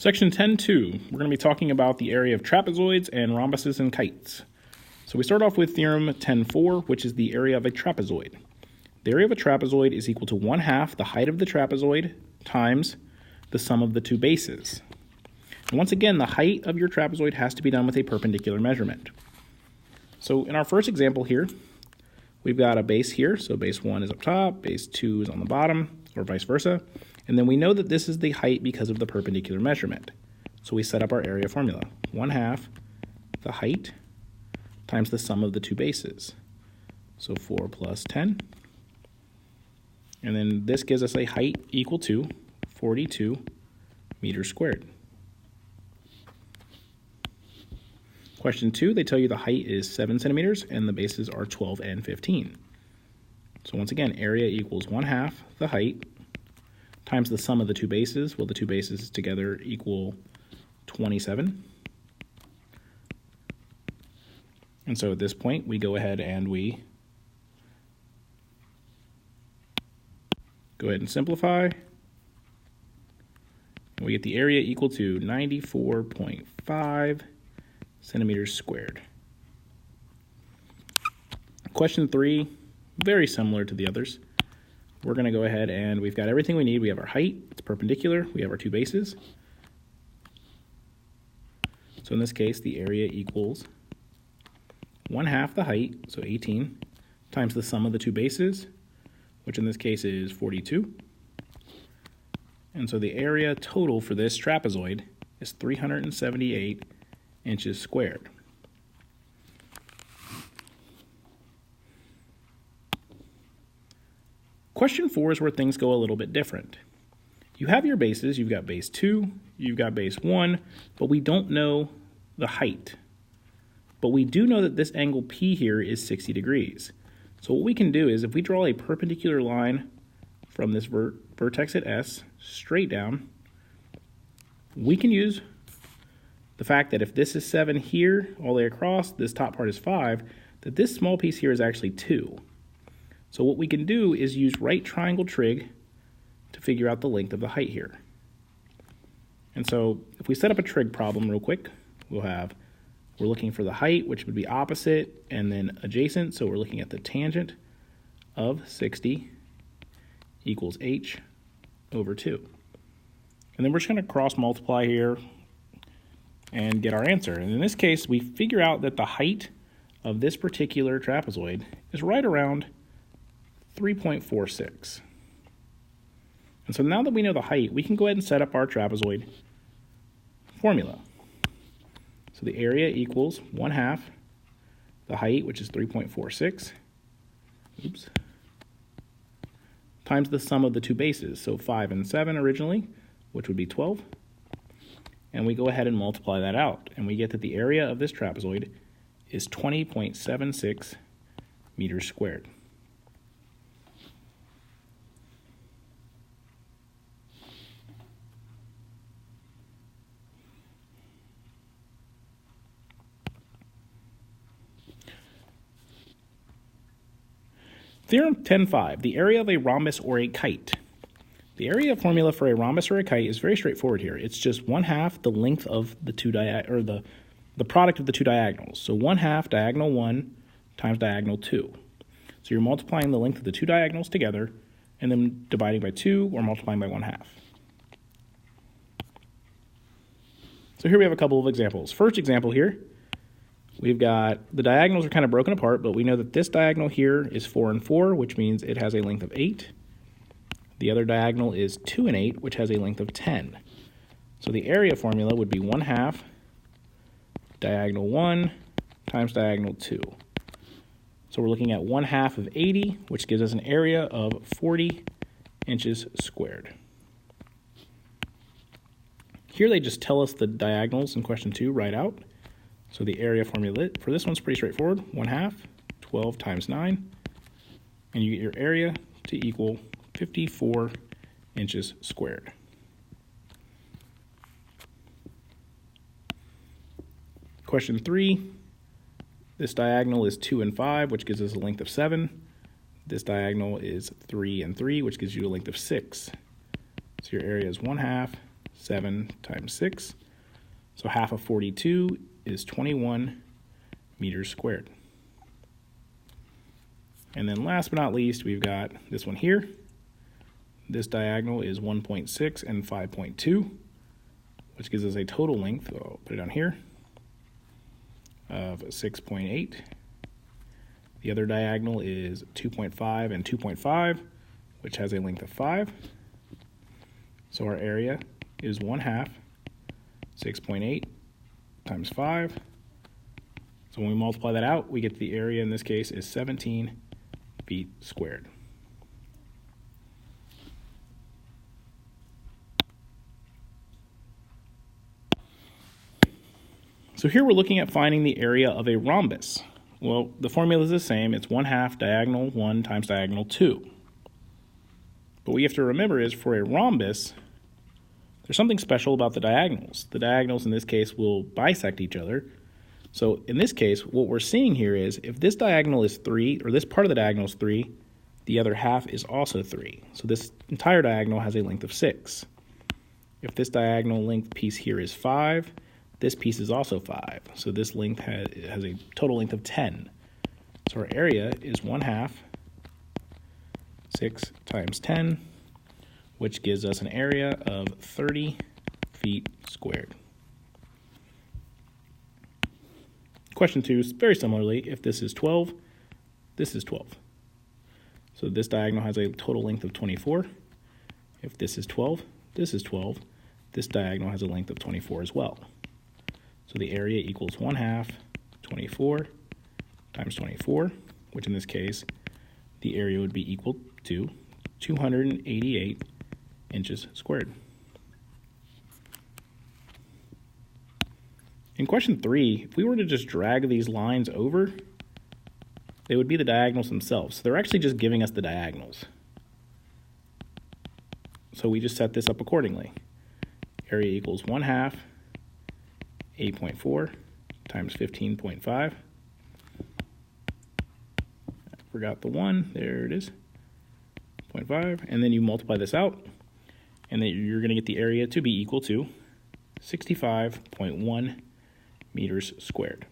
Section 10.2, we're going to be talking about the area of trapezoids and rhombuses and kites. So we start off with theorem 10.4, which is the area of a trapezoid. The area of a trapezoid is equal to 1/2 the height of the trapezoid times the sum of the two bases. And once again, the height of your trapezoid has to be done with a perpendicular measurement. So in our first example here, we've got a base here. So base 1 is up top, base 2 is on the bottom, or vice versa. And then we know that this is the height because of the perpendicular measurement. So we set up our area formula. 1/2 the height times the sum of the two bases. So 4 plus 10. And then this gives us a height equal to 42 meters squared. Question 2, they tell you the height is 7 centimeters and the bases are 12 and 15. So once again, area equals 1/2 the height times the sum of the two bases. Well, the two bases together equal 27. And so at this point, we go ahead and simplify. And we get the area equal to 94.5 centimeters squared. Question 3, very similar to the others. We're going to go ahead and we've got everything we need. We have our height, it's perpendicular, we have our two bases. So in this case, the area equals 1/2 the height, so 18, times the sum of the two bases, which in this case is 42. And so the area total for this trapezoid is 378 inches squared. Question 4 is where things go a little bit different. You have your bases, you've got base 2, you've got base 1, but we don't know the height. But we do know that this angle P here is 60 degrees. So what we can do is if we draw a perpendicular line from this vertex at S straight down, we can use the fact that if this is 7 here all the way across, this top part is 5, that this small piece here is actually 2. So what we can do is use right triangle trig to figure out the length of the height here. And so if we set up a trig problem real quick, we're looking for the height, which would be opposite and then adjacent. So we're looking at the tangent of 60 equals h over 2. And then we're just going to cross multiply here and get our answer. And in this case, we figure out that the height of this particular trapezoid is right around 3.46. And so now that we know the height, we can go ahead and set up our trapezoid formula. So the area equals 1/2 the height, which is 3.46, times the sum of the two bases, so 5 and 7 originally, which would be 12. And we go ahead and multiply that out, and we get that the area of this trapezoid is 20.76 meters squared. Theorem 10.5, the area of a rhombus or a kite. The area formula for a rhombus or a kite is very straightforward here. It's just 1/2 the length of the the product of the two diagonals. So 1/2 diagonal 1 times diagonal 2. So you're multiplying the length of the two diagonals together and then dividing by 2 or multiplying by 1/2. So here we have a couple of examples. First example here, we've got the diagonals are kind of broken apart, but we know that this diagonal here is 4 and 4, which means it has a length of 8. The other diagonal is 2 and 8, which has a length of 10. So the area formula would be 1/2 diagonal 1 times diagonal 2. So we're looking at 1/2 of 80, which gives us an area of 40 inches squared. Here they just tell us the diagonals in question 2 right out. So the area formula for this one's pretty straightforward. 1/2, 12 times 9, and you get your area to equal 54 inches squared. Question 3, this diagonal is 2 and 5, which gives us a length of 7. This diagonal is 3 and 3, which gives you a length of 6. So your area is 1/2, 7 times 6. So half of 42 is 21 meters squared. And then last but not least, we've got this one here. This diagonal is 1.6 and 5.2, which gives us a total length, I'll put it on here, of 6.8. The other diagonal is 2.5 and 2.5, which has a length of 5. So our area is 1/2 6.8 times 5. So when we multiply that out, we get the area in this case is 17 feet squared. So here we're looking at finding the area of a rhombus. Well, the formula is the same. It's 1/2 diagonal 1 times diagonal 2. But what you have to remember is for a rhombus, there's something special about the diagonals. The diagonals in this case will bisect each other. So in this case, what we're seeing here is if this diagonal is 3, or this part of the diagonal is 3, the other half is also 3. So this entire diagonal has a length of 6. If this diagonal length piece here is 5, this piece is also 5. So this length has a total length of 10. So our area is 1/2 6 times 10, which gives us an area of 30 feet squared. Question 2 is very similarly, if this is 12, this is 12. So this diagonal has a total length of 24. If this is 12, this is 12. This diagonal has a length of 24 as well. So the area equals 1/2 24 times 24, which in this case, the area would be equal to 288 inches squared. In question 3, if we were to just drag these lines over, they would be the diagonals themselves. So they're actually just giving us the diagonals. So we just set this up accordingly. Area equals 1/2 8.4 times 15.5. I forgot the 1. There it is. 0.5. And then you multiply this out, and then you're going to get the area to be equal to 65.1 meters squared.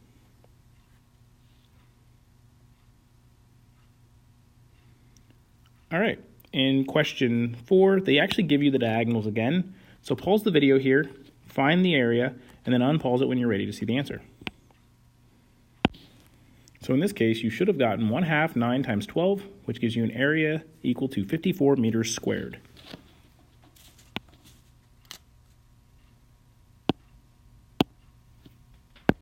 All right. In question 4, they actually give you the diagonals again. So pause the video here, find the area, and then unpause it when you're ready to see the answer. So in this case, you should have gotten 1/2 9 times 12, which gives you an area equal to 54 meters squared.